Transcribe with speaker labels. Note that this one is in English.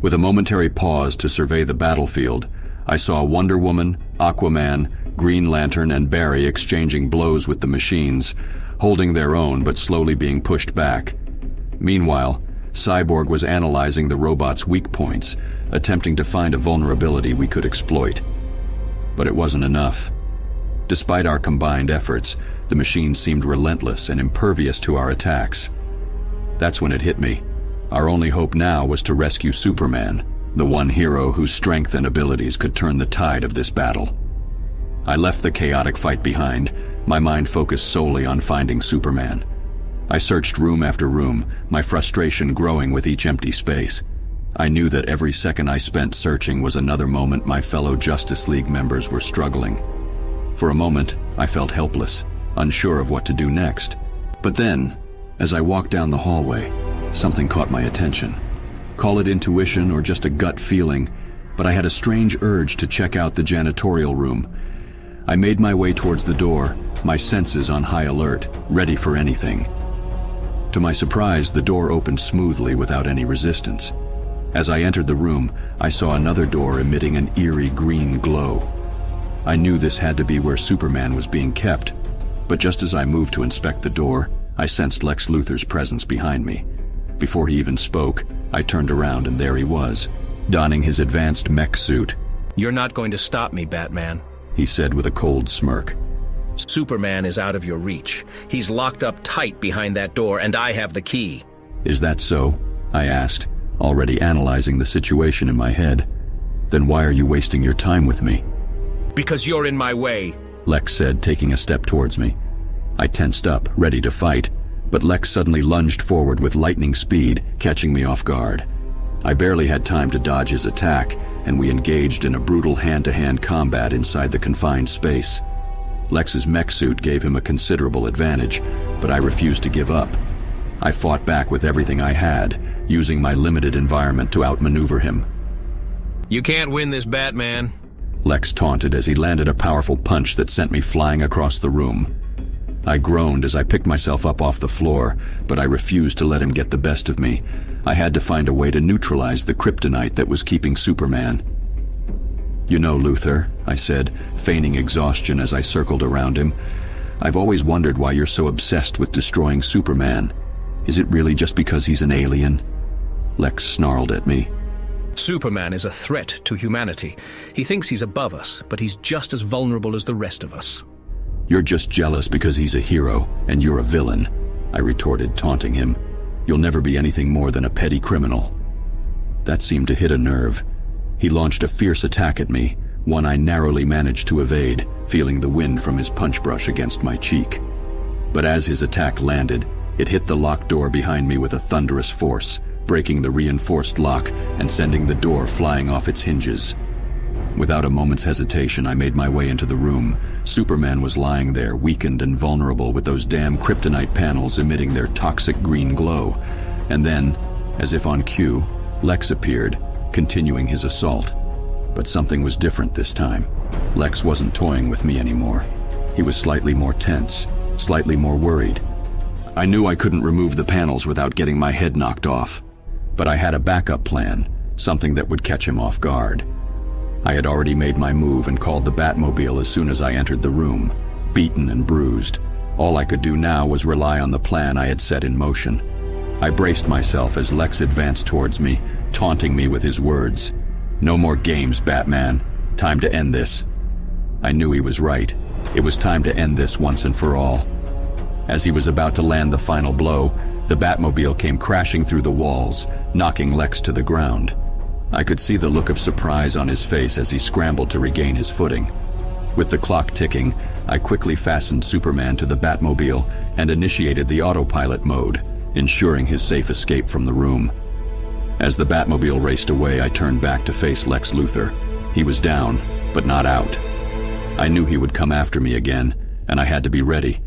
Speaker 1: With a momentary pause to survey the battlefield, I saw Wonder Woman, Aquaman, Green Lantern, and Barry exchanging blows with the machines, holding their own but slowly being pushed back. Meanwhile, Cyborg was analyzing the robot's weak points, attempting to find a vulnerability we could exploit. But it wasn't enough. Despite our combined efforts, the machine seemed relentless and impervious to our attacks. That's when it hit me. Our only hope now was to rescue Superman, the one hero whose strength and abilities could turn the tide of this battle. I left the chaotic fight behind, my mind focused solely on finding Superman. I searched room after room, my frustration growing with each empty space. I knew that every second I spent searching was another moment my fellow Justice League members were struggling. For a moment, I felt helpless, unsure of what to do next. But then, as I walked down the hallway, something caught my attention. Call it intuition or just a gut feeling, but I had a strange urge to check out the janitorial room. I made my way towards the door, my senses on high alert, ready for anything. To my surprise, the door opened smoothly without any resistance. As I entered the room, I saw another door emitting an eerie green glow. I knew this had to be where Superman was being kept, but just as I moved to inspect the door, I sensed Lex Luthor's presence behind me. Before he even spoke, I turned around and there he was, donning his advanced mech suit.
Speaker 2: "You're not going to stop me, Batman,"
Speaker 1: he said with a cold smirk.
Speaker 2: "Superman is out of your reach. He's locked up tight behind that door, and I have the key."
Speaker 1: "Is that so?" I asked, already analyzing the situation in my head. "Then why are you wasting your time with me?"
Speaker 2: "Because you're in my way,"
Speaker 1: Lex said, taking a step towards me. I tensed up, ready to fight, but Lex suddenly lunged forward with lightning speed, catching me off guard. I barely had time to dodge his attack, and we engaged in a brutal hand-to-hand combat inside the confined space. Lex's mech suit gave him a considerable advantage, but I refused to give up. I fought back with everything I had, using my limited environment to outmaneuver him.
Speaker 2: "You can't win this, Batman,"
Speaker 1: Lex taunted as he landed a powerful punch that sent me flying across the room. I groaned as I picked myself up off the floor, but I refused to let him get the best of me. I had to find a way to neutralize the kryptonite that was keeping Superman. "You know, Luthor," I said, feigning exhaustion as I circled around him, "I've always wondered why you're so obsessed with destroying Superman. Is it really just because he's an alien?" Lex snarled at me.
Speaker 2: "Superman is a threat to humanity. He thinks he's above us, but he's just as vulnerable as the rest of us."
Speaker 1: "You're just jealous because he's a hero, and you're a villain," I retorted, taunting him. "You'll never be anything more than a petty criminal." That seemed to hit a nerve. He launched a fierce attack at me, one I narrowly managed to evade, feeling the wind from his punch brush against my cheek. But as his attack landed, it hit the locked door behind me with a thunderous force, breaking the reinforced lock and sending the door flying off its hinges. Without a moment's hesitation, I made my way into the room. Superman was lying there, weakened and vulnerable, with those damn kryptonite panels emitting their toxic green glow. And then, as if on cue, Lex appeared, continuing his assault. But something was different this time. Lex wasn't toying with me anymore. He was slightly more tense, slightly more worried. I knew I couldn't remove the panels without getting my head knocked off. But I had a backup plan, something that would catch him off guard. I had already made my move and called the Batmobile as soon as I entered the room, beaten and bruised. All I could do now was rely on the plan I had set in motion. I braced myself as Lex advanced towards me, taunting me with his words. "No more games, Batman. Time to end this." I knew he was right. It was time to end this once and for all. As he was about to land the final blow, the Batmobile came crashing through the walls, knocking Lex to the ground. I could see the look of surprise on his face as he scrambled to regain his footing. With the clock ticking, I quickly fastened Superman to the Batmobile and initiated the autopilot mode, ensuring his safe escape from the room. As the Batmobile raced away, I turned back to face Lex Luthor. He was down, but not out. I knew he would come after me again, and I had to be ready.